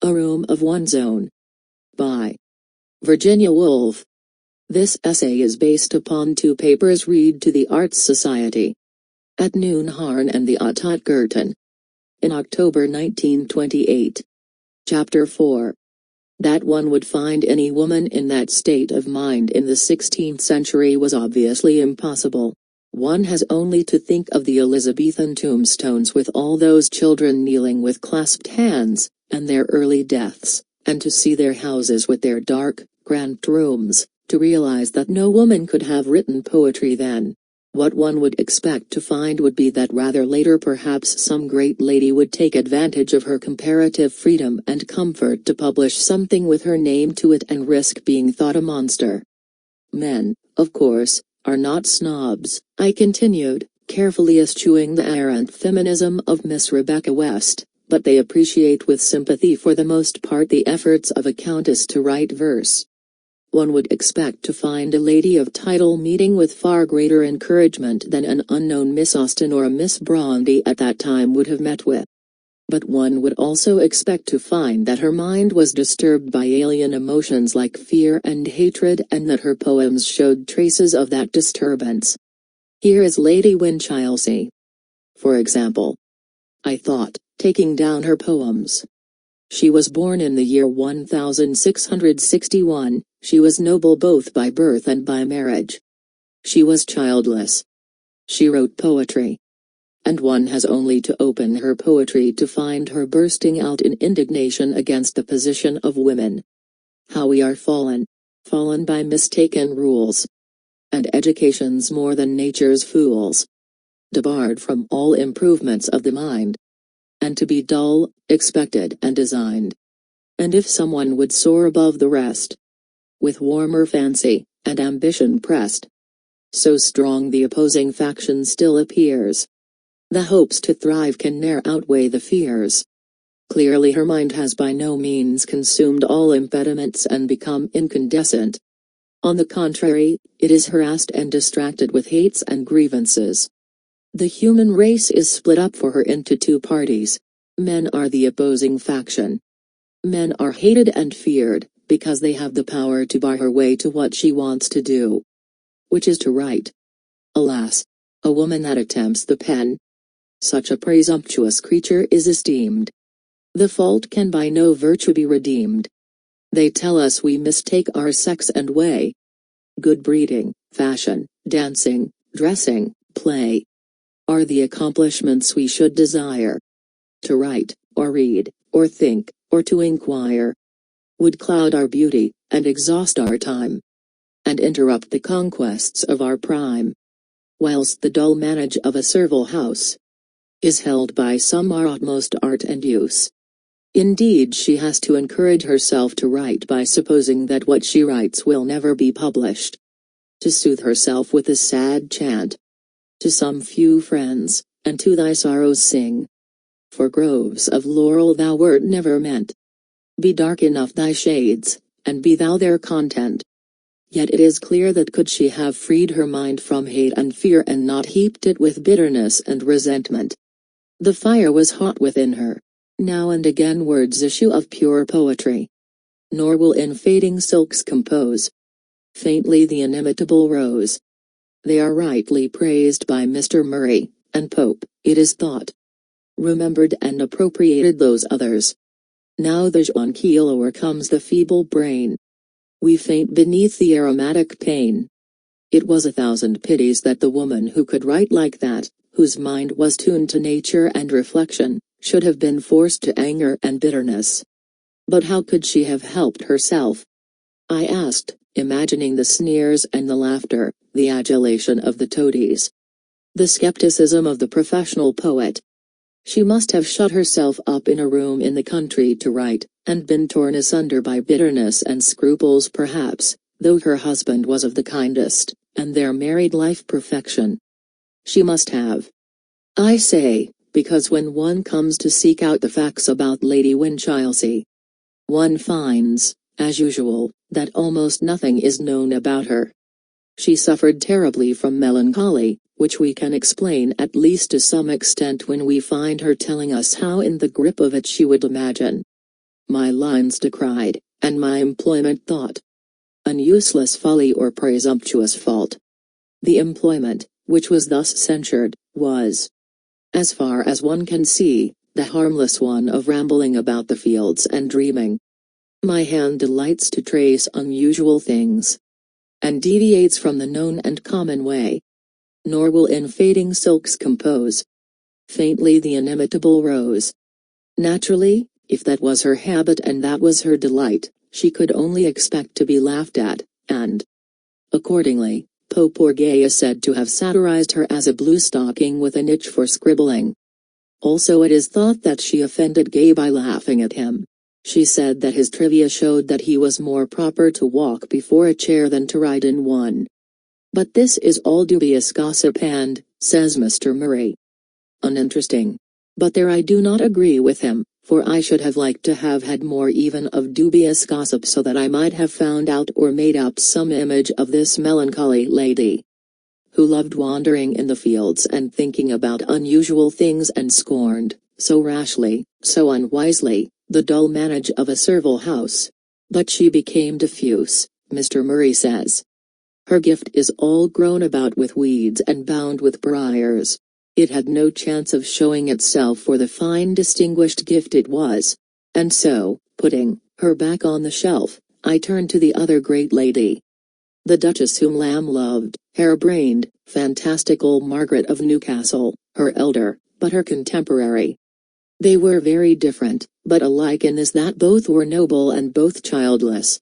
A Room of One's Own. By Virginia Woolf. This essay is based upon 2 papers read to the Arts Society at Newnham and the at Girton in October 1928. Chapter 4. That one would find any woman in that state of mind in the 16th century was obviously impossible. One has only to think of the Elizabethan tombstones with all those children kneeling with clasped hands, and their early deaths, and to see their houses with their dark, cramped rooms, to realize that no woman could have written poetry then. What one would expect to find would be that rather later perhaps some great lady would take advantage of her comparative freedom and comfort to publish something with her name to it and risk being thought a monster. Men, of course, are not snobs, I continued, carefully eschewing the errant feminism of Miss Rebecca West, but they appreciate with sympathy for the most part the efforts of a countess to write verse. One would expect to find a lady of title meeting with far greater encouragement than an unknown Miss Austen or a Miss Bronte at that time would have met with. But one would also expect to find that her mind was disturbed by alien emotions like fear and hatred, and that her poems showed traces of that disturbance. Here is Lady Winchilsea, for example. I thought, taking down her poems. She was born in the year 1661, she was noble both by birth and by marriage. She was childless. She wrote poetry. And one has only to open her poetry to find her bursting out in indignation against the position of women. How we are fallen by mistaken rules. And education's more than nature's fools. Debarred from all improvements of the mind. And to be dull, expected and designed. And if someone would soar above the rest, with warmer fancy, and ambition pressed, so strong the opposing faction still appears. The hopes to thrive can ne'er outweigh the fears. Clearly her mind has by no means consumed all impediments and become incandescent. On the contrary, it is harassed and distracted with hates and grievances. The human race is split up for her into 2 parties. Men are the opposing faction. Men are hated and feared, because they have the power to bar her way to what she wants to do. Which is to write. Alas! A woman that attempts the pen. Such a presumptuous creature is esteemed. The fault can by no virtue be redeemed. They tell us we mistake our sex and way. Good breeding, fashion, dancing, dressing, play, are the accomplishments we should desire. To write, or read, or think, or to inquire, would cloud our beauty, and exhaust our time, and interrupt the conquests of our prime. Whilst the dull manage of a servile house is held by some our utmost art and use. Indeed, she has to encourage herself to write by supposing that what she writes will never be published. To soothe herself with a sad chant. To some few friends, and to thy sorrows sing. For groves of laurel thou wert never meant. Be dark enough thy shades, and be thou their content. Yet it is clear that could she have freed her mind from hate and fear and not heaped it with bitterness and resentment. The fire was hot within her. Now and again words issue of pure poetry. Nor will in fading silks compose faintly the inimitable rose. They are rightly praised by Mr. Murray, and Pope, it is thought. Remembered and appropriated those others. Now the jonquil o'ercomes the feeble brain. We faint beneath the aromatic pain. It was 1,000 pities that the woman who could write like that, whose mind was tuned to nature and reflection, should have been forced to anger and bitterness. But how could she have helped herself? I asked, imagining the sneers and the laughter, the adulation of the toadies. The skepticism of the professional poet. She must have shut herself up in a room in the country to write, and been torn asunder by bitterness and scruples perhaps, though her husband was of the kindest, and their married life perfection. She must have. I say, because when one comes to seek out the facts about Lady Winchilsea, one finds, as usual, that almost nothing is known about her. She suffered terribly from melancholy, which we can explain at least to some extent when we find her telling us how in the grip of it she would imagine my lines decried, and my employment thought an useless folly or presumptuous fault. The employment, which was thus censured, was, as far as one can see, the harmless one of rambling about the fields and dreaming. My hand delights to trace unusual things, and deviates from the known and common way. Nor will in fading silks compose faintly the inimitable rose. Naturally, if that was her habit and that was her delight, she could only expect to be laughed at, and accordingly, Pope or Gay is said to have satirized her as a blue-stocking with an itch for scribbling. Also it is thought that she offended Gay by laughing at him. She said that his trivia showed that he was more proper to walk before a chair than to ride in one. But this is all dubious gossip and, says Mr. Murray, uninteresting. But there I do not agree with him, for I should have liked to have had more even of dubious gossip so that I might have found out or made up some image of this melancholy lady, who loved wandering in the fields and thinking about unusual things and scorned, so rashly, so unwisely, the dull manage of a servile house. But she became diffuse, Mr. Murray says. Her gift is all grown about with weeds and bound with briars. It had no chance of showing itself for the fine distinguished gift it was. And so, putting her back on the shelf, I turned to the other great lady, the Duchess whom Lamb loved, harebrained, fantastical Margaret of Newcastle, her elder, but her contemporary. They were very different, but alike in this that both were noble and both childless.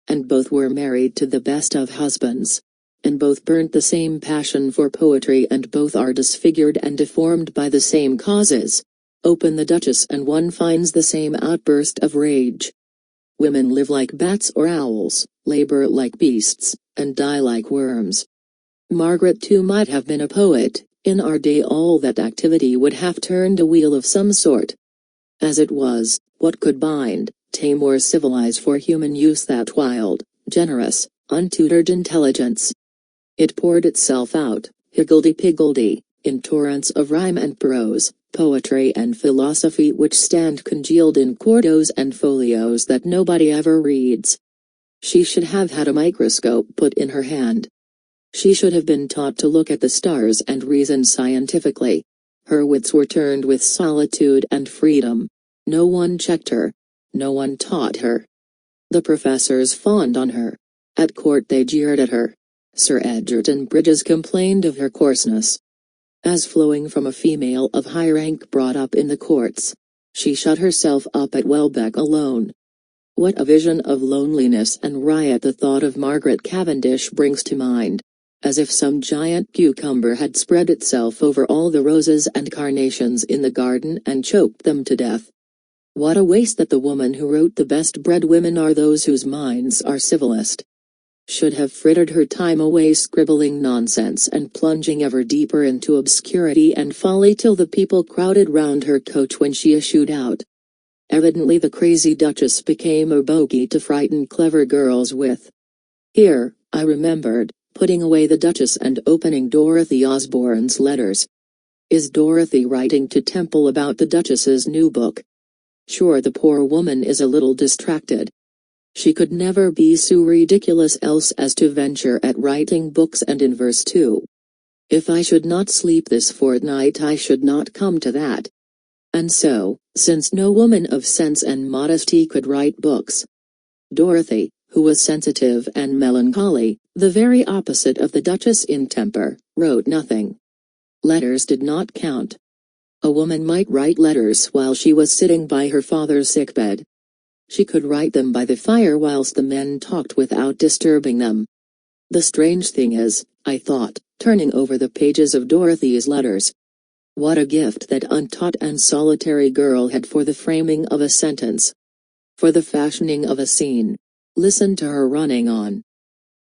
And both were married to the best of husbands. And both burnt the same passion for poetry and both are disfigured and deformed by the same causes. Open the Duchess and one finds the same outburst of rage. Women live like bats or owls, labor like beasts, and die like worms. Margaret too might have been a poet. In our day all that activity would have turned a wheel of some sort. As it was, what could bind, tame or civilize for human use that wild, generous, untutored intelligence? It poured itself out, higgledy-piggledy, in torrents of rhyme and prose, poetry and philosophy which stand congealed in quartos and folios that nobody ever reads. She should have had a microscope put in her hand. She should have been taught to look at the stars and reason scientifically. Her wits were turned with solitude and freedom. No one checked her. No one taught her. The professors fawned on her. At court they jeered at her. Sir Egerton Brydges complained of her coarseness, as flowing from a female of high rank brought up in the courts. She shut herself up at Welbeck alone. What a vision of loneliness and riot the thought of Margaret Cavendish brings to mind. As if some giant cucumber had spread itself over all the roses and carnations in the garden and choked them to death. What a waste that the woman who wrote the best bred women are those whose minds are civilest. Should have frittered her time away scribbling nonsense and plunging ever deeper into obscurity and folly till the people crowded round her coach when she issued out. Evidently the crazy Duchess became a bogey to frighten clever girls with. Here, I remembered, putting away the Duchess and opening Dorothy Osborne's letters. Is Dorothy writing to Temple about the Duchess's new book? Sure, the poor woman is a little distracted. She could never be so ridiculous else as to venture at writing books and in verse too. If I should not sleep this fortnight I should not come to that. And so, since no woman of sense and modesty could write books, Dorothy, who was sensitive and melancholy, the very opposite of the Duchess in temper, wrote nothing. Letters did not count. A woman might write letters while she was sitting by her father's sickbed. She could write them by the fire whilst the men talked without disturbing them. The strange thing is, I thought, turning over the pages of Dorothy's letters, what a gift that untaught and solitary girl had for the framing of a sentence, for the fashioning of a scene. Listen to her running on.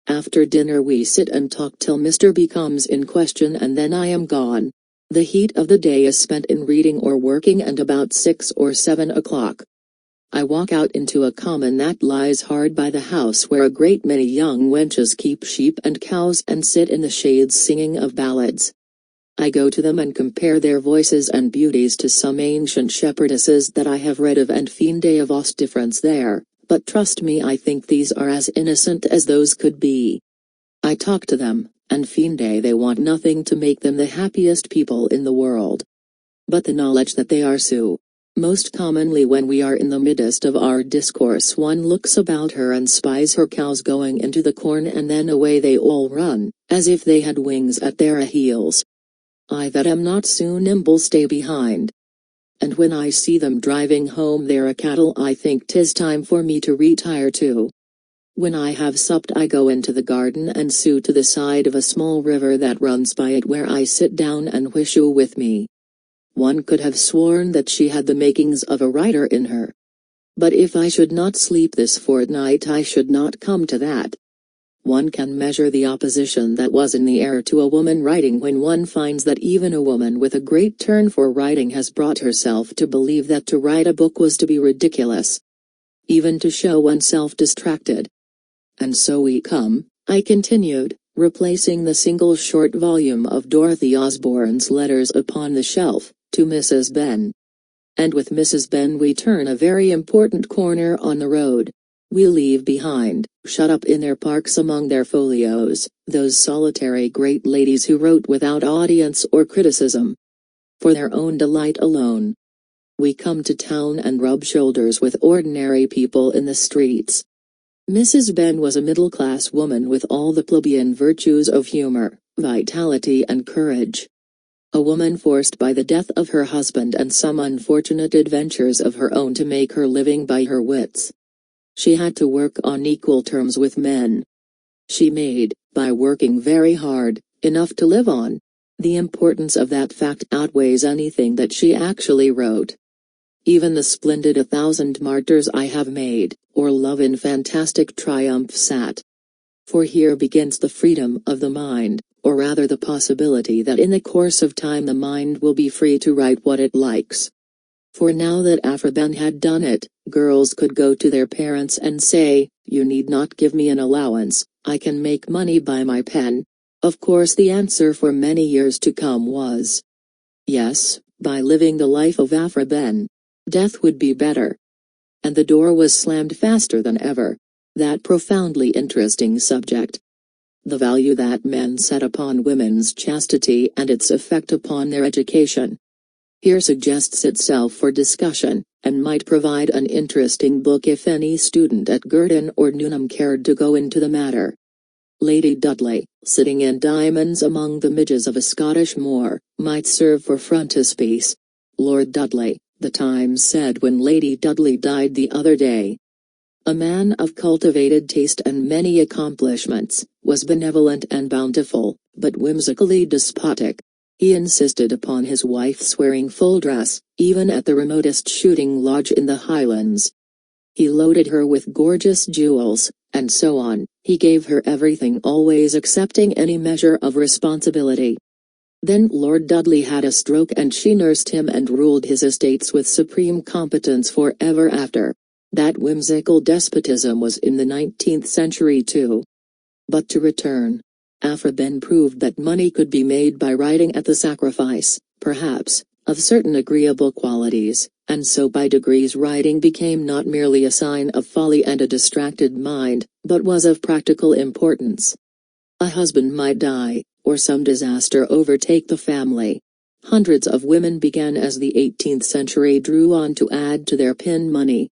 After dinner we sit and talk till Mr. B comes in question and then I am gone. The heat of the day is spent in reading or working and about 6 or 7 o'clock I walk out into a common that lies hard by the house where a great many young wenches keep sheep and cows and sit in the shades singing of ballads. I go to them and compare their voices and beauties to some ancient shepherdesses that I have read of, and fiend of vast difference there, but trust me, I think these are as innocent as those could be. I talk to them, and fiend they want nothing to make them the happiest people in the world, but the knowledge that they are so. Most commonly when we are in the midst of our discourse one looks about her and spies her cows going into the corn, and then away they all run, as if they had wings at their heels. I that am not so nimble stay behind. And when I see them driving home their cattle I think 'tis time for me to retire too. When I have supped I go into the garden and sew to the side of a small river that runs by it, where I sit down and whistle with me. One could have sworn that she had the makings of a writer in her. But if I should not sleep this fortnight I should not come to that. One can measure the opposition that was in the air to a woman writing when one finds that even a woman with a great turn for writing has brought herself to believe that to write a book was to be ridiculous, even to show oneself distracted. And so we come, I continued, replacing the single short volume of Dorothy Osborne's letters upon the shelf, to Mrs. Ben. And with Mrs. Ben we turn a very important corner on the road. We leave behind, shut up in their parks among their folios, those solitary great ladies who wrote without audience or criticism, for their own delight alone. We come to town and rub shoulders with ordinary people in the streets. Mrs. Ben was a middle-class woman with all the plebeian virtues of humor, vitality and courage. A woman forced by the death of her husband and some unfortunate adventures of her own to make her living by her wits. She had to work on equal terms with men. She made, by working very hard, enough to live on. The importance of that fact outweighs anything that she actually wrote. Even the splendid "A Thousand Martyrs I Have Made," or "Love in Fantastic Triumph" sat. For here begins the freedom of the mind, or rather the possibility that in the course of time the mind will be free to write what it likes. For now that Aphra Ben had done it, girls could go to their parents and say, "You need not give me an allowance, I can make money by my pen." Of course the answer for many years to come was, yes, by living the life of Aphra Ben. Death would be better. And the door was slammed faster than ever. That profoundly interesting subject, the value that men set upon women's chastity and its effect upon their education, here suggests itself for discussion, and might provide an interesting book if any student at Girton or Newnham cared to go into the matter. Lady Dudley, sitting in diamonds among the midges of a Scottish moor, might serve for frontispiece. Lord Dudley, the Times said when Lady Dudley died the other day, a man of cultivated taste and many accomplishments, was benevolent and bountiful, but whimsically despotic. He insisted upon his wife's wearing full dress, even at the remotest shooting lodge in the Highlands. He loaded her with gorgeous jewels, and so on. He gave her everything, always accepting any measure of responsibility. Then Lord Dudley had a stroke and she nursed him and ruled his estates with supreme competence for ever after. That whimsical despotism was in the 19th century too. But to return. Aphra Ben proved that money could be made by writing at the sacrifice, perhaps, of certain agreeable qualities, and so by degrees writing became not merely a sign of folly and a distracted mind, but was of practical importance. A husband might die, or some disaster overtake the family. Hundreds of women began as the 18th century drew on to add to their pin money,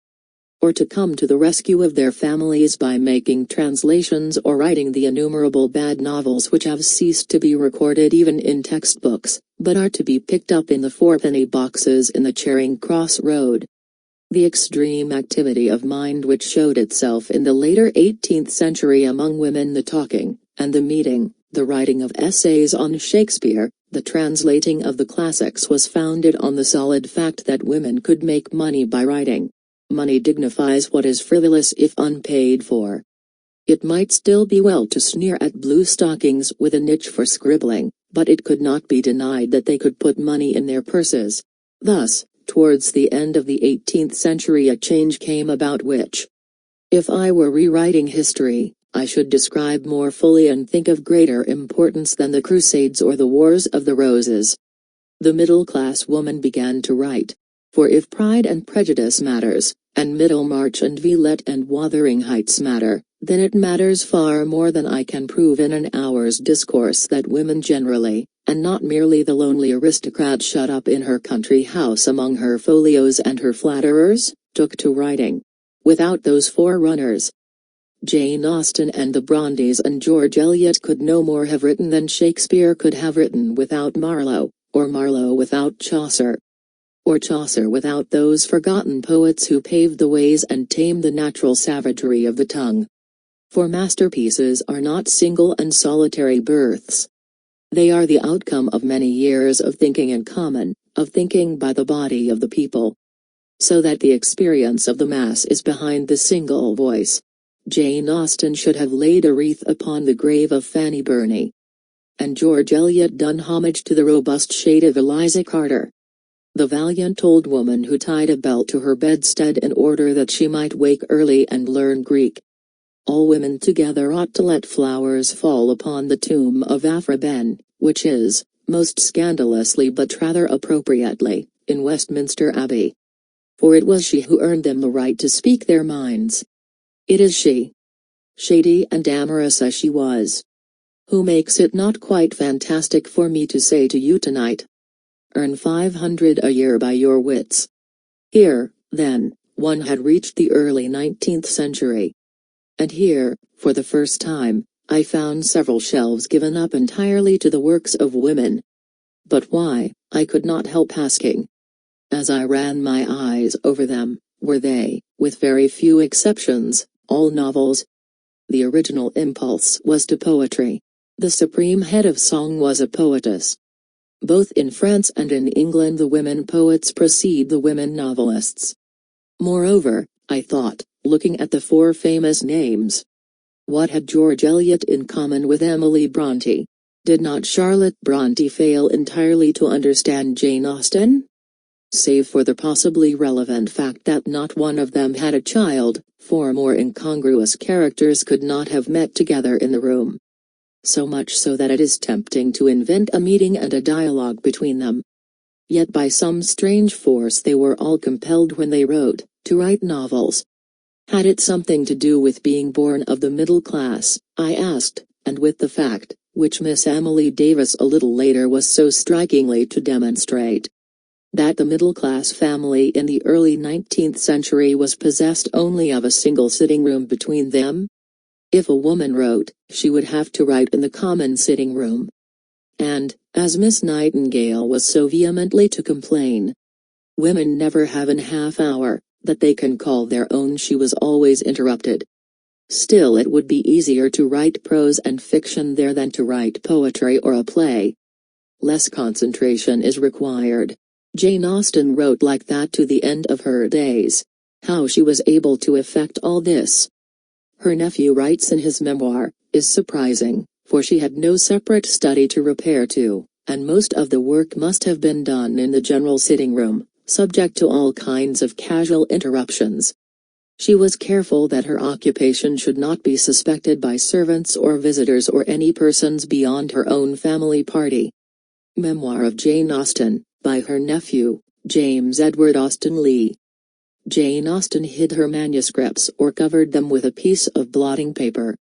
or to come to the rescue of their families by making translations or writing the innumerable bad novels which have ceased to be recorded even in textbooks, but are to be picked up in the fourpenny boxes in the Charing Cross Road. The extreme activity of mind which showed itself in the later 18th century among women, the talking, and the meeting, the writing of essays on Shakespeare, the translating of the classics, was founded on the solid fact that women could make money by writing. Money dignifies what is frivolous if unpaid for. It might still be well to sneer at blue stockings with a niche for scribbling, but it could not be denied that they could put money in their purses. Thus, towards the end of the 18th century a change came about which, if I were rewriting history, I should describe more fully and think of greater importance than the Crusades or the Wars of the Roses. The middle-class woman began to write. For if Pride and Prejudice matters, and Middlemarch and Villette and Wuthering Heights matter, then it matters far more than I can prove in an hour's discourse that women generally, and not merely the lonely aristocrat shut up in her country house among her folios and her flatterers, took to writing. Without those forerunners, Jane Austen and the Brontes and George Eliot could no more have written than Shakespeare could have written without Marlowe, or Marlowe without Chaucer, or Chaucer without those forgotten poets who paved the ways and tamed the natural savagery of the tongue. For masterpieces are not single and solitary births. They are the outcome of many years of thinking in common, of thinking by the body of the people, so that the experience of the mass is behind the single voice. Jane Austen should have laid a wreath upon the grave of Fanny Burney, and George Eliot done homage to the robust shade of Eliza Carter, the valiant old woman who tied a belt to her bedstead in order that she might wake early and learn Greek. All women together ought to let flowers fall upon the tomb of Aphra Behn, which is, most scandalously but rather appropriately, in Westminster Abbey. For it was she who earned them the right to speak their minds. It is she, shady and amorous as she was, who makes it not quite fantastic for me to say to you tonight, earn 500 a year by your wits. Here, then, one had reached the early 19th century. And here, for the first time, I found several shelves given up entirely to the works of women. But why, I could not help asking. As I ran my eyes over them, were they, with very few exceptions, all novels? The original impulse was to poetry. The supreme head of song was a poetess. Both in France and in England the women poets precede the women novelists. Moreover, I thought, looking at the four famous names, what had George Eliot in common with Emily Bronte? Did not Charlotte Bronte fail entirely to understand Jane Austen? Save for the possibly relevant fact that not one of them had a child, four more incongruous characters could not have met together in the room. So much so that it is tempting to invent a meeting and a dialogue between them. Yet by some strange force they were all compelled when they wrote, to write novels. Had it something to do with being born of the middle class, I asked, and with the fact, which Miss Emily Davis a little later was so strikingly to demonstrate, that the middle-class family in the early 19th century was possessed only of a single sitting room between them? If a woman wrote, she would have to write in the common sitting room. And, as Miss Nightingale was so vehemently to complain, women never have an half-hour that they can call their own, she was always interrupted. Still, it would be easier to write prose and fiction there than to write poetry or a play. Less concentration is required. Jane Austen wrote like that to the end of her days. How she was able to effect all this, her nephew writes in his memoir, is surprising, for she had no separate study to repair to, and most of the work must have been done in the general sitting room, subject to all kinds of casual interruptions. She was careful that her occupation should not be suspected by servants or visitors or any persons beyond her own family party. Memoir of Jane Austen, by her nephew, James Edward Austen Lee. Jane Austen hid her manuscripts or covered them with a piece of blotting paper.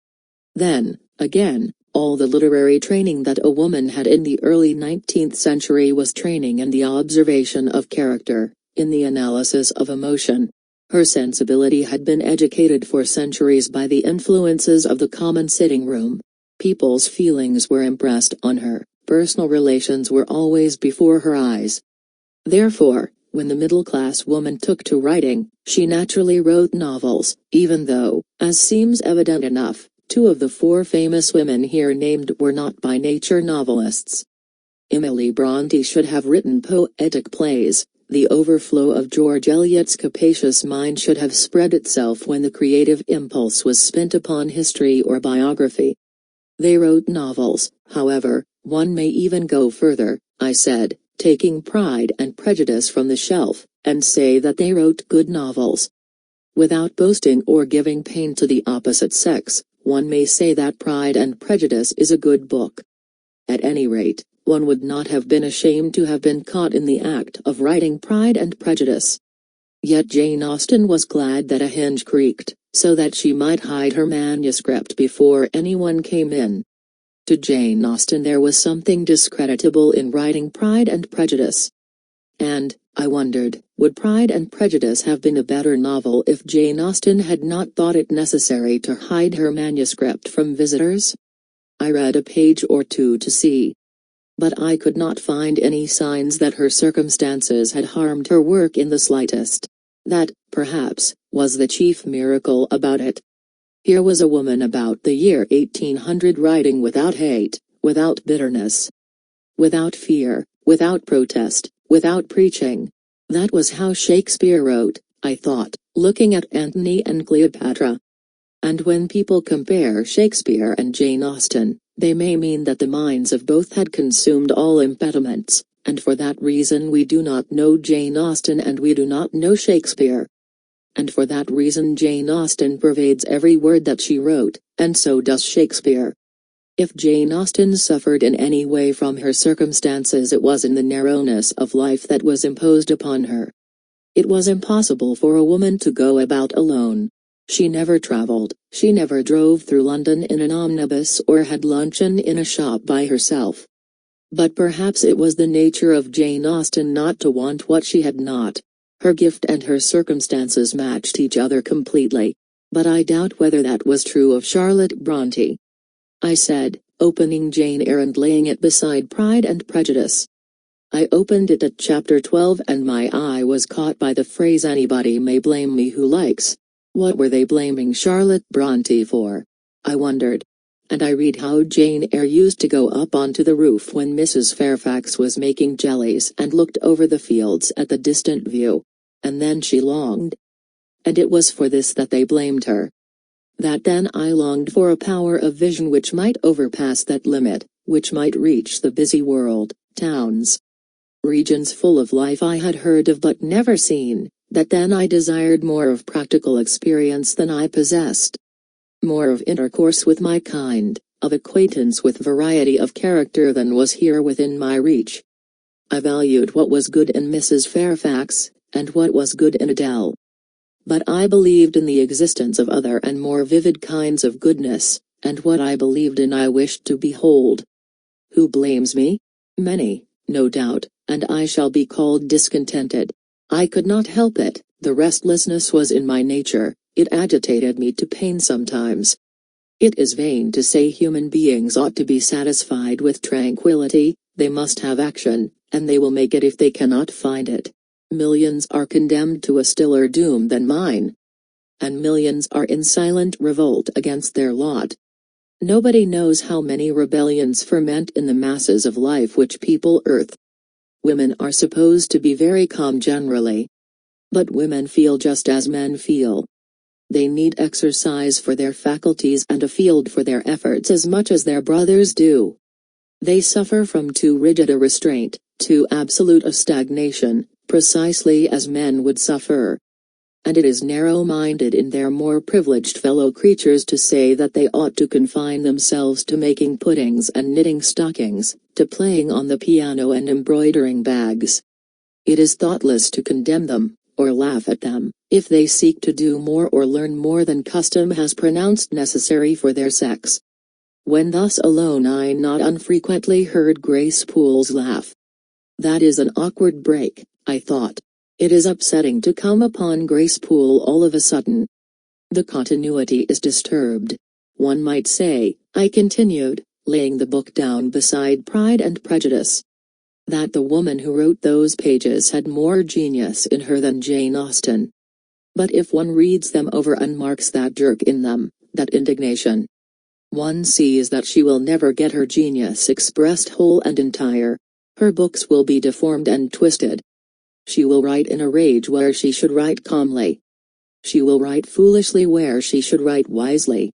Then, again, all the literary training that a woman had in the early 19th century was training in the observation of character, in the analysis of emotion. Her sensibility had been educated for centuries by the influences of the common sitting room. People's feelings were impressed on her. Personal relations were always before her eyes. Therefore, when the middle-class woman took to writing, she naturally wrote novels, even though, as seems evident enough, two of the four famous women here named were not by nature novelists. Emily Bronte should have written poetic plays. The overflow of George Eliot's capacious mind should have spread itself when the creative impulse was spent upon history or biography. They wrote novels, however. One may even go further, I said, taking Pride and Prejudice from the shelf, and say that they wrote good novels. Without boasting or giving pain to the opposite sex, One may say that Pride and Prejudice is a good book. At any rate, one would not have been ashamed to have been caught in the act of writing Pride and Prejudice. Yet Jane Austen was glad that a hinge creaked, so that she might hide her manuscript before anyone came in. To Jane Austen there was something discreditable in writing Pride and Prejudice. And, I wondered, would Pride and Prejudice have been a better novel if Jane Austen had not thought it necessary to hide her manuscript from visitors? I read a page or two to see. But I could not find any signs that her circumstances had harmed her work in the slightest. That, perhaps, was the chief miracle about it. Here was a woman about the year 1800 writing without hate, without bitterness, without fear, without protest, without preaching. That was how Shakespeare wrote, I thought, looking at Antony and Cleopatra. And when people compare Shakespeare and Jane Austen, they may mean that the minds of both had consumed all impediments, and for that reason we do not know Jane Austen and we do not know Shakespeare. And for that reason Jane Austen pervades every word that she wrote, and so does Shakespeare. If Jane Austen suffered in any way from her circumstances, it was in the narrowness of life that was imposed upon her. It was impossible for a woman to go about alone. She never travelled, she never drove through London in an omnibus or had luncheon in a shop by herself. But perhaps it was the nature of Jane Austen not to want what she had not. Her gift and her circumstances matched each other completely. But I doubt whether that was true of Charlotte Bronte. I said, opening Jane Eyre and laying it beside Pride and Prejudice. I opened it at chapter 12 and my eye was caught by the phrase "anybody may blame me who likes." What were they blaming Charlotte Bronte for? I wondered. And I read how Jane Eyre used to go up onto the roof when Mrs. Fairfax was making jellies and looked over the fields at the distant view. And then she longed. And it was for this that they blamed her. That then I longed for a power of vision which might overpass that limit, which might reach the busy world, towns, regions full of life I had heard of but never seen, that then I desired more of practical experience than I possessed. More of intercourse with my kind, of acquaintance with variety of character than was here within my reach. I valued what was good in Mrs. Fairfax, and what was good in Adele. But I believed in the existence of other and more vivid kinds of goodness, and what I believed in I wished to behold. Who blames me? Many, no doubt, and I shall be called discontented. I could not help it, the restlessness was in my nature. It agitated me to pain sometimes. It is vain to say human beings ought to be satisfied with tranquility, they must have action, and they will make it if they cannot find it. Millions are condemned to a stiller doom than mine. And millions are in silent revolt against their lot. Nobody knows how many rebellions ferment in the masses of life which people earth. Women are supposed to be very calm generally. But women feel just as men feel. They need exercise for their faculties and a field for their efforts as much as their brothers do. They suffer from too rigid a restraint, too absolute a stagnation, precisely as men would suffer. And it is narrow-minded in their more privileged fellow creatures to say that they ought to confine themselves to making puddings and knitting stockings, to playing on the piano and embroidering bags. It is thoughtless to condemn them, or laugh at them, if they seek to do more or learn more than custom has pronounced necessary for their sex. When thus alone I not unfrequently heard Grace Poole's laugh. That is an awkward break, I thought. It is upsetting to come upon Grace Poole all of a sudden. The continuity is disturbed. One might say, I continued, laying the book down beside Pride and Prejudice, that the woman who wrote those pages had more genius in her than Jane Austen. But if one reads them over and marks that jerk in them, that indignation, one sees that she will never get her genius expressed whole and entire. Her books will be deformed and twisted. She will write in a rage where she should write calmly. She will write foolishly where she should write wisely.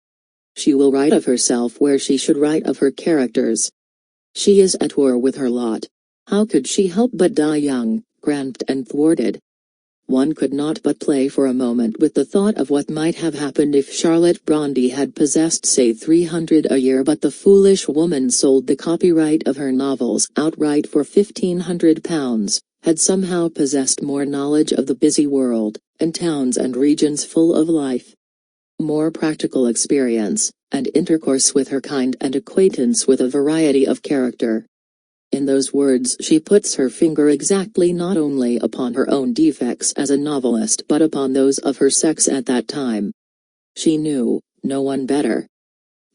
She will write of herself where she should write of her characters. She is at war with her lot. How could she help but die young, cramped and thwarted? One could not but play for a moment with the thought of what might have happened if Charlotte Brontë had possessed say 300 a year, but the foolish woman sold the copyright of her novels outright for £1,500, had somehow possessed more knowledge of the busy world, and towns and regions full of life, more practical experience, and intercourse with her kind and acquaintance with a variety of character. In those words she puts her finger exactly not only upon her own defects as a novelist but upon those of her sex at that time. She knew no one better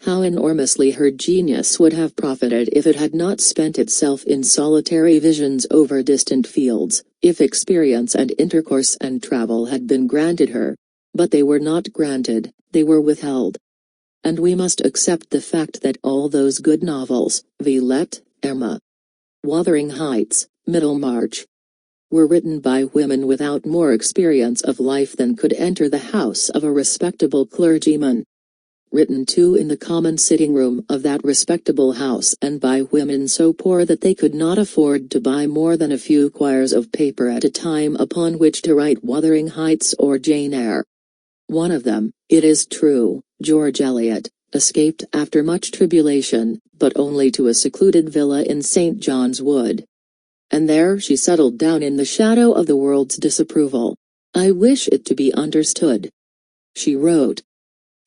how enormously her genius would have profited if it had not spent itself in solitary visions over distant fields, if experience and intercourse and travel had been granted her. But they were not granted, they were withheld. And we must accept the fact that all those good novels, Villette, Irma, Wuthering Heights, Middlemarch, were written by women without more experience of life than could enter the house of a respectable clergyman. Written too in the common sitting-room of that respectable house, and by women so poor that they could not afford to buy more than a few quires of paper at a time upon which to write Wuthering Heights or Jane Eyre. One of them, it is true, George Eliot, escaped after much tribulation, but only to a secluded villa in St. John's Wood. And there she settled down in the shadow of the world's disapproval. I wish it to be understood, she wrote,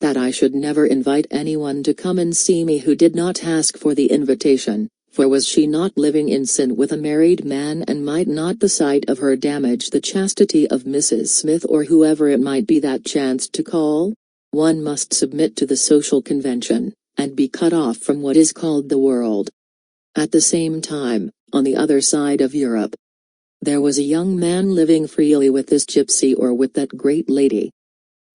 that I should never invite anyone to come and see me who did not ask for the invitation, for was she not living in sin with a married man, and might not the sight of her damage the chastity of Mrs. Smith or whoever it might be that chanced to call? One must submit to the social convention, and be cut off from what is called the world. At the same time, on the other side of Europe, there was a young man living freely with this gypsy or with that great lady,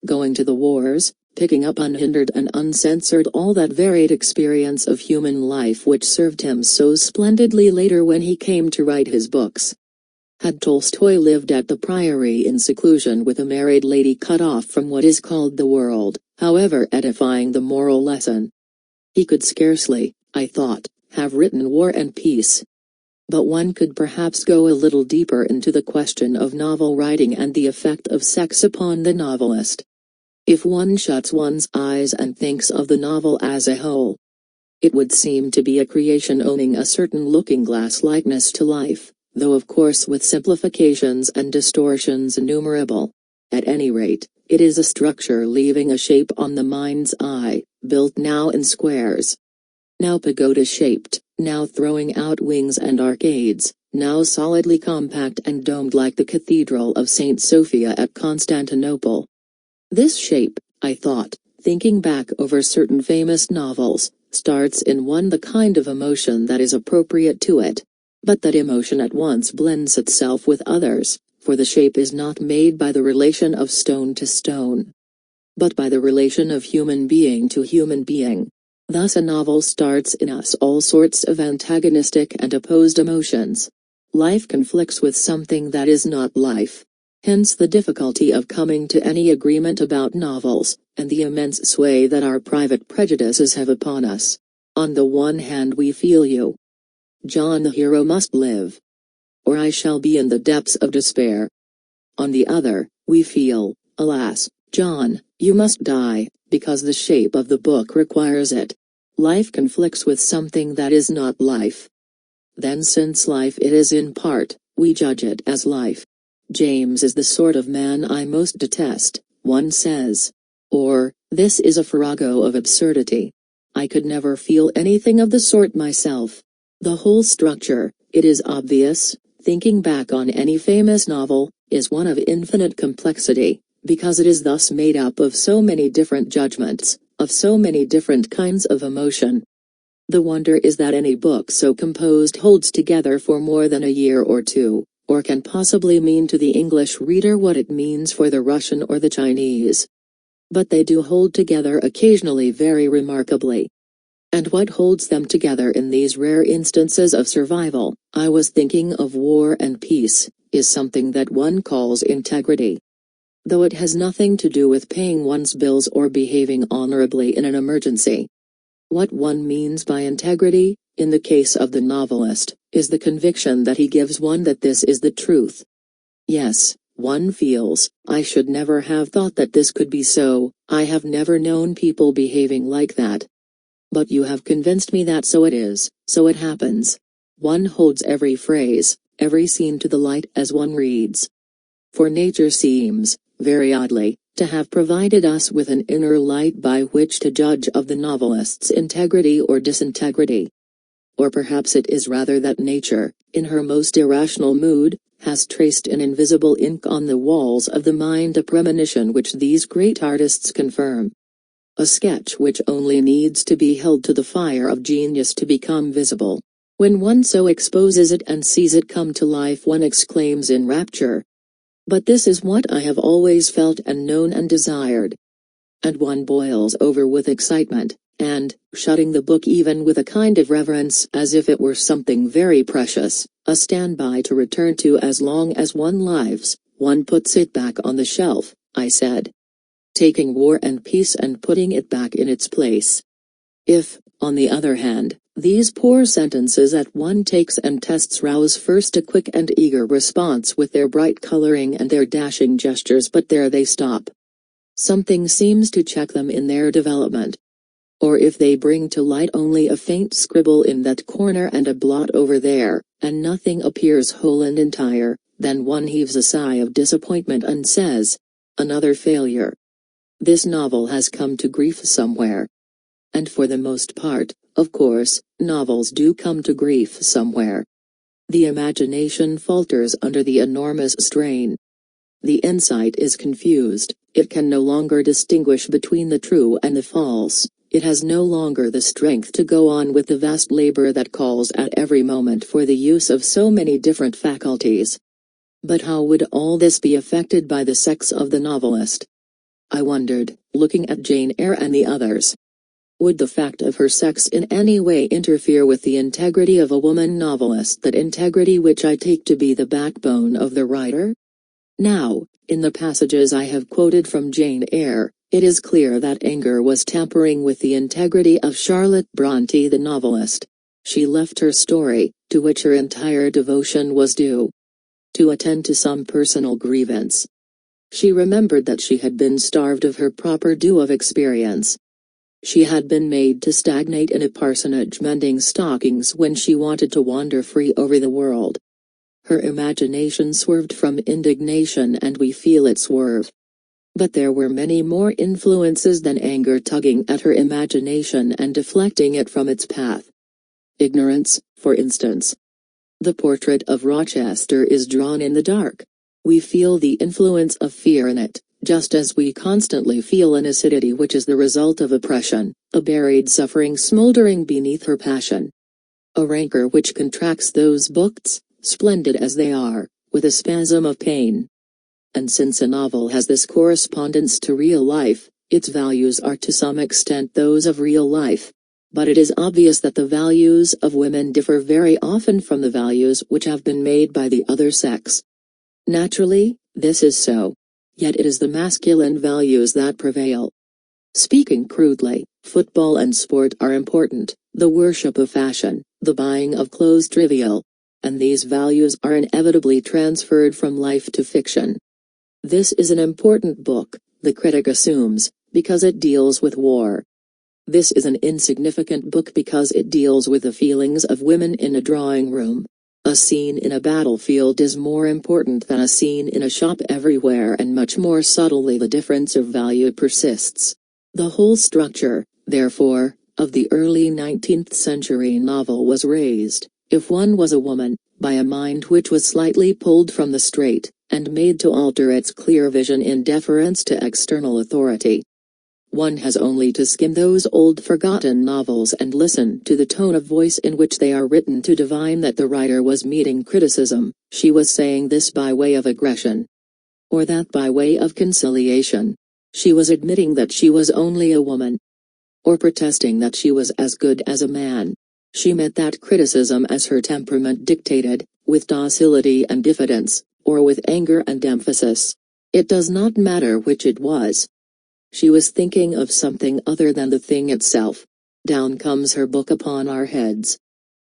going to the wars, picking up unhindered and uncensored all that varied experience of human life which served him so splendidly later when he came to write his books. Had Tolstoy lived at the Priory in seclusion with a married lady cut off from what is called the world, however edifying the moral lesson, he could scarcely, I thought, have written War and Peace. But one could perhaps go a little deeper into the question of novel writing and the effect of sex upon the novelist. If one shuts one's eyes and thinks of the novel as a whole, it would seem to be a creation owning a certain looking-glass likeness to life, though of course with simplifications and distortions innumerable. At any rate, it is a structure leaving a shape on the mind's eye, built now in squares, now pagoda-shaped, now throwing out wings and arcades, now solidly compact and domed like the Cathedral of St. Sophia at Constantinople. This shape, I thought, thinking back over certain famous novels, starts in one the kind of emotion that is appropriate to it. But that emotion at once blends itself with others, for the shape is not made by the relation of stone to stone, but by the relation of human being to human being. Thus a novel starts in us all sorts of antagonistic and opposed emotions. Life conflicts with something that is not life. Hence the difficulty of coming to any agreement about novels, and the immense sway that our private prejudices have upon us. On the one hand we feel you, John the hero must live, or I shall be in the depths of despair. On the other, we feel, alas, John, you must die, because the shape of the book requires it. Life conflicts with something that is not life. Then since life it is in part, we judge it as life. James is the sort of man I most detest, one says. Or, this is a farrago of absurdity. I could never feel anything of the sort myself. The whole structure, it is obvious, thinking back on any famous novel, is one of infinite complexity, because it is thus made up of so many different judgments, of so many different kinds of emotion. The wonder is that any book so composed holds together for more than a year or two, or can possibly mean to the English reader what it means for the Russian or the Chinese. But they do hold together occasionally very remarkably. And what holds them together in these rare instances of survival, I was thinking of War and Peace, is something that one calls integrity. Though it has nothing to do with paying one's bills or behaving honorably in an emergency. What one means by integrity, in the case of the novelist, is the conviction that he gives one that this is the truth. Yes, one feels, I should never have thought that this could be so, I have never known people behaving like that. But you have convinced me that so it is, so it happens. One holds every phrase, every scene to the light as one reads. For nature seems, very oddly, to have provided us with an inner light by which to judge of the novelist's integrity or disintegrity. Or perhaps it is rather that nature, in her most irrational mood, has traced in invisible ink on the walls of the mind a premonition which these great artists confirm. A sketch which only needs to be held to the fire of genius to become visible. When one so exposes it and sees it come to life, one exclaims in rapture, "But this is what I have always felt and known and desired." And one boils over with excitement, and, shutting the book even with a kind of reverence as if it were something very precious, a standby to return to as long as one lives, one puts it back on the shelf, I said. Taking War and Peace and putting it back in its place. If, on the other hand, these poor sentences that one takes and tests rouse first a quick and eager response with their bright coloring and their dashing gestures, but there they stop. Something seems to check them in their development. Or if they bring to light only a faint scribble in that corner and a blot over there, and nothing appears whole and entire, then one heaves a sigh of disappointment and says, "Another failure. This novel has come to grief somewhere." And for the most part, of course, novels do come to grief somewhere. The imagination falters under the enormous strain. The insight is confused, it can no longer distinguish between the true and the false, it has no longer the strength to go on with the vast labor that calls at every moment for the use of so many different faculties. But how would all this be affected by the sex of the novelist? I wondered, looking at Jane Eyre and the others. Would the fact of her sex in any way interfere with the integrity of a woman novelist, that integrity which I take to be the backbone of the writer? Now, in the passages I have quoted from Jane Eyre, it is clear that anger was tampering with the integrity of Charlotte Brontë the novelist. She left her story, to which her entire devotion was due, to attend to some personal grievance. She remembered that she had been starved of her proper due of experience. She had been made to stagnate in a parsonage mending stockings when she wanted to wander free over the world. Her imagination swerved from indignation, and we feel it swerve. But there were many more influences than anger tugging at her imagination and deflecting it from its path. Ignorance, for instance. The portrait of Rochester is drawn in the dark. We feel the influence of fear in it, just as we constantly feel an acidity which is the result of oppression, a buried suffering smoldering beneath her passion. A rancor which contracts those books, splendid as they are, with a spasm of pain. And since a novel has this correspondence to real life, its values are to some extent those of real life. But it is obvious that the values of women differ very often from the values which have been made by the other sex. Naturally, this is so. Yet it is the masculine values that prevail. Speaking crudely, football and sport are important, the worship of fashion, the buying of clothes trivial. And these values are inevitably transferred from life to fiction. This is an important book, the critic assumes, because it deals with war. This is an insignificant book because it deals with the feelings of women in a drawing room. A scene in a battlefield is more important than a scene in a shop everywhere, and much more subtly the difference of value persists. The whole structure, therefore, of the early 19th century novel was raised, if one was a woman, by a mind which was slightly pulled from the straight, and made to alter its clear vision in deference to external authority. One has only to skim those old forgotten novels and listen to the tone of voice in which they are written to divine that the writer was meeting criticism. She was saying this by way of aggression, or that by way of conciliation. She was admitting that she was only a woman, or protesting that she was as good as a man. She met that criticism as her temperament dictated, with docility and diffidence, or with anger and emphasis. It does not matter which it was. She was thinking of something other than the thing itself. Down comes her book upon our heads.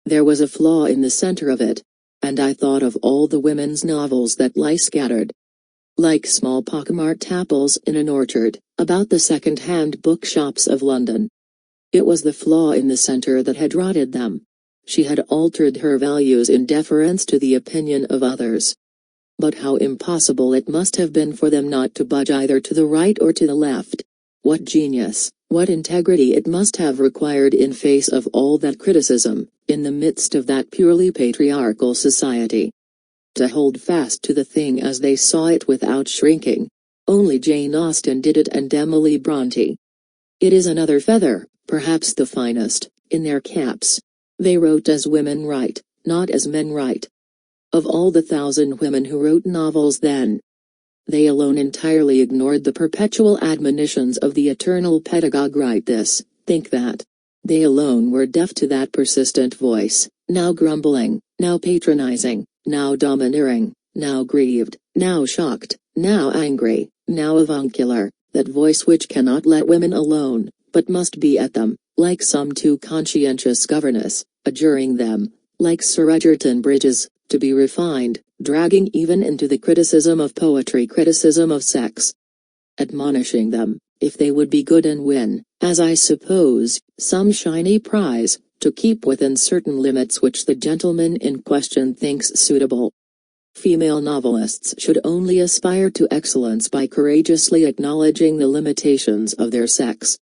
There was a flaw in the center of it, and I thought of all the women's novels that lie scattered. like small pockmarked apples in an orchard, about the second-hand bookshops of London. It was the flaw in the centre that had rotted them. She had altered her values in deference to the opinion of others. But how impossible it must have been for them not to budge either to the right or to the left. What genius, what integrity it must have required in face of all that criticism, in the midst of that purely patriarchal society. To hold fast to the thing as they saw it without shrinking. Only Jane Austen did it, and Emily Bronte. It is another feather, perhaps the finest, in their caps. They wrote as women write, not as men write. Of all the 1,000 women who wrote novels then, they alone entirely ignored the perpetual admonitions of the eternal pedagogue: write this, think that. They alone were deaf to that persistent voice, now grumbling, now patronizing, now domineering, now grieved, now shocked, now angry, now avuncular, that voice which cannot let women alone, but must be at them, like some too conscientious governess, adjuring them, like Sir Egerton Bridges, to be refined, dragging even into the criticism of poetry criticism of sex. Admonishing them, if they would be good and win, as I suppose, some shiny prize, to keep within certain limits which the gentleman in question thinks suitable. Female novelists should only aspire to excellence by courageously acknowledging the limitations of their sex.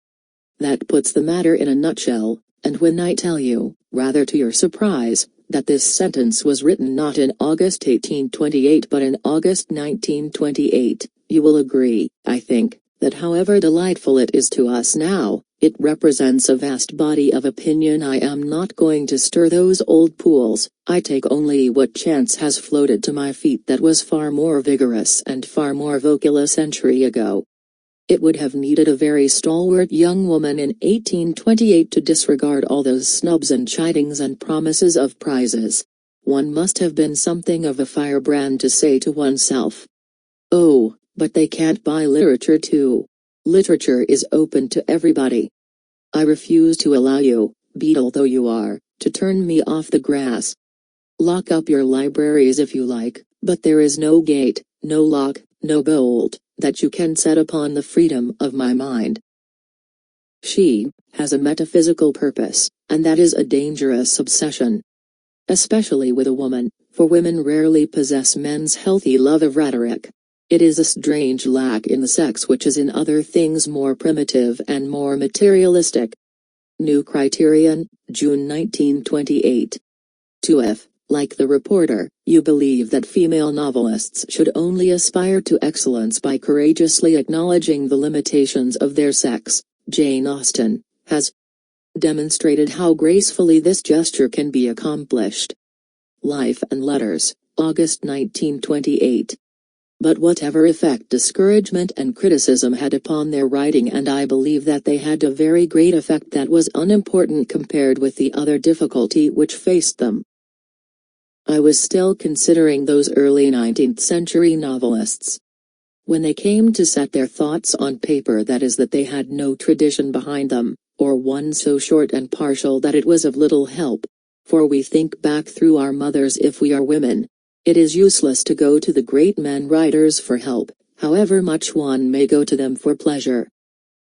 That puts the matter in a nutshell, and when I tell you, rather to your surprise, that this sentence was written not in August 1828 but in August 1928, you will agree, I think, that however delightful it is to us now, it represents a vast body of opinion. I am not going to stir those old pools. I take only what chance has floated to my feet that was far more vigorous and far more vocal a century ago. It would have needed a very stalwart young woman in 1828 to disregard all those snubs and chidings and promises of prizes. One must have been something of a firebrand to say to oneself, "Oh, but they can't buy literature too. Literature is open to everybody. I refuse to allow you, beetle though you are, to turn me off the grass. Lock up your libraries if you like, but there is no gate, no lock, no bolt, that you can set upon the freedom of my mind." She has a metaphysical purpose, and that is a dangerous obsession. Especially with a woman, for women rarely possess men's healthy love of rhetoric. It is a strange lack in the sex which is in other things more primitive and more materialistic. New Criterion, June 1928. 2. If, like the reporter, you believe that female novelists should only aspire to excellence by courageously acknowledging the limitations of their sex, Jane Austen has demonstrated how gracefully this gesture can be accomplished. Life and Letters, August 1928. But whatever effect discouragement and criticism had upon their writing, and I believe that they had a very great effect that was unimportant compared with the other difficulty which faced them. I was still considering those early 19th century novelists. When they came to set their thoughts on paper, that is, that they had no tradition behind them, or one so short and partial that it was of little help. For we think back through our mothers if we are women. It is useless to go to the great men writers for help, however much one may go to them for pleasure.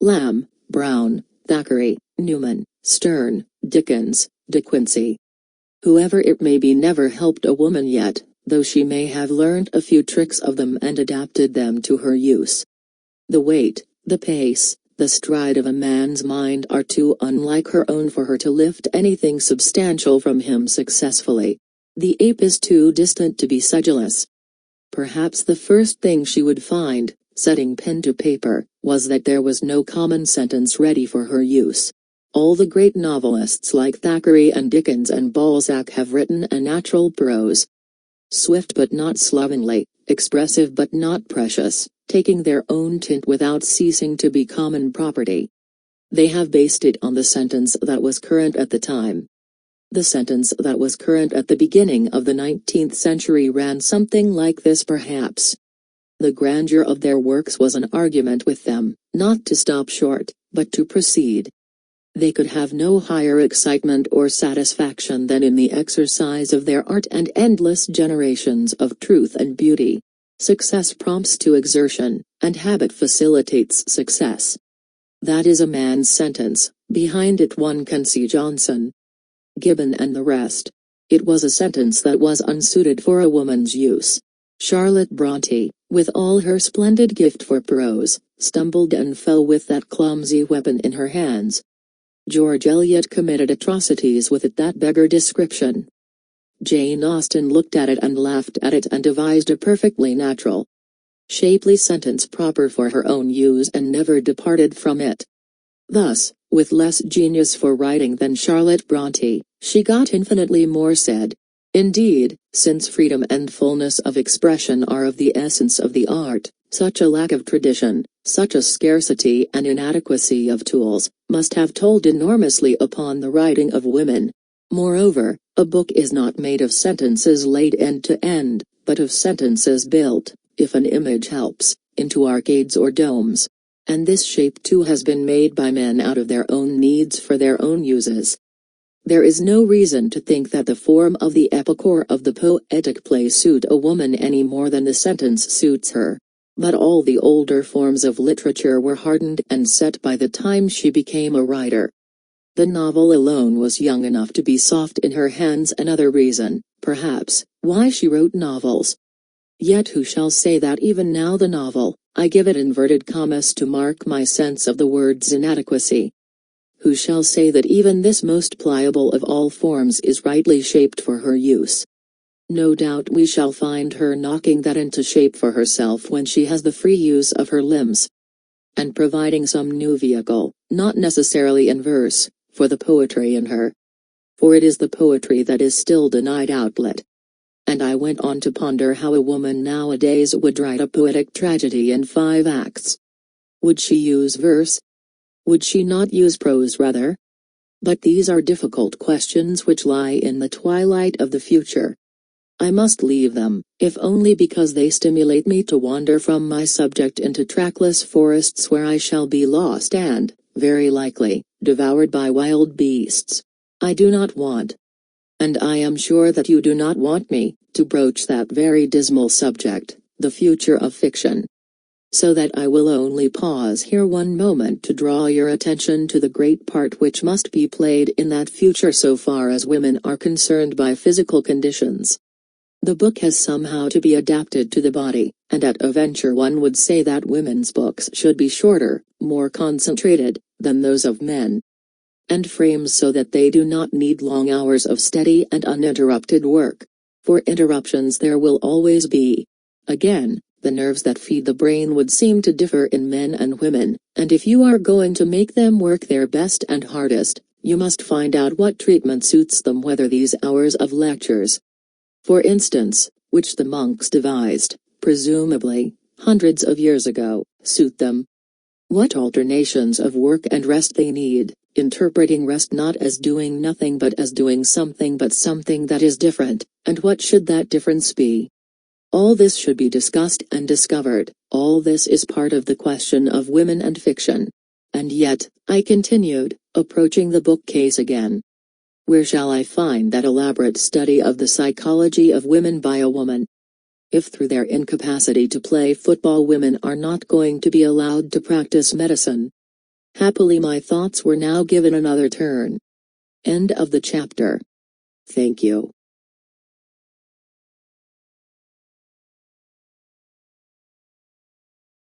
Lamb, Brown, Thackeray, Newman, Sterne, Dickens, De Quincey. Whoever it may be never helped a woman yet, though she may have learned a few tricks of them and adapted them to her use. The weight, the pace, the stride of a man's mind are too unlike her own for her to lift anything substantial from him successfully. The ape is too distant to be sedulous. Perhaps the first thing she would find, setting pen to paper, was that there was no common sentence ready for her use. All the great novelists like Thackeray and Dickens and Balzac have written a natural prose. Swift but not slovenly, expressive but not precious, taking their own tint without ceasing to be common property. They have based it on the sentence that was current at the time. The sentence that was current at the beginning of the 19th century ran something like this perhaps. The grandeur of their works was an argument with them, not to stop short, but to proceed. They could have no higher excitement or satisfaction than in the exercise of their art and endless generations of truth and beauty. Success prompts to exertion, and habit facilitates success. That is a man's sentence. Behind it one can see Johnson, Gibbon and the rest. It was a sentence that was unsuited for a woman's use. Charlotte Bronte, with all her splendid gift for prose, stumbled and fell with that clumsy weapon in her hands. George Eliot committed atrocities with it that beggar description. Jane Austen looked at it and laughed at it and devised a perfectly natural, shapely sentence proper for her own use and never departed from it. Thus, with less genius for writing than Charlotte Bronte, she got infinitely more said. Indeed, since freedom and fullness of expression are of the essence of the art, such a lack of tradition, such a scarcity and inadequacy of tools, must have told enormously upon the writing of women. Moreover, a book is not made of sentences laid end to end, but of sentences built, if an image helps, into arcades or domes. And this shape too has been made by men out of their own needs for their own uses. There is no reason to think that the form of the epic or of the poetic play suit a woman any more than the sentence suits her. But all the older forms of literature were hardened and set by the time she became a writer. The novel alone was young enough to be soft in her hands, another reason, perhaps, why she wrote novels. Yet who shall say that even now the novel, I give it inverted commas to mark my sense of the word's inadequacy. Who shall say that even this most pliable of all forms is rightly shaped for her use? No doubt we shall find her knocking that into shape for herself when she has the free use of her limbs, and providing some new vehicle, not necessarily in verse, for the poetry in her. For it is the poetry that is still denied outlet. And I went on to ponder how a woman nowadays would write a poetic tragedy in 5 acts. Would she use verse? Would she not use prose rather? But these are difficult questions which lie in the twilight of the future. I must leave them, if only because they stimulate me to wander from my subject into trackless forests where I shall be lost and, very likely, devoured by wild beasts. I do not want, and I am sure that you do not want me, to broach that very dismal subject, the future of fiction. So that I will only pause here one moment to draw your attention to the great part which must be played in that future so far as women are concerned by physical conditions. The book has somehow to be adapted to the body, and at a venture one would say that women's books should be shorter, more concentrated, than those of men, and framed so that they do not need long hours of steady and uninterrupted work. For interruptions there will always be. Again, the nerves that feed the brain would seem to differ in men and women, and if you are going to make them work their best and hardest, you must find out what treatment suits them, whether these hours of lectures, for instance, which the monks devised, presumably, hundreds of years ago, suit them. What alternations of work and rest they need, interpreting rest not as doing nothing but as doing something, but something that is different, and what should that difference be? All this should be discussed and discovered, all this is part of the question of women and fiction. And yet, I continued, approaching the bookcase again, where shall I find that elaborate study of the psychology of women by a woman? If through their incapacity to play football women are not going to be allowed to practice medicine. Happily my thoughts were now given another turn. End of the chapter. Thank you.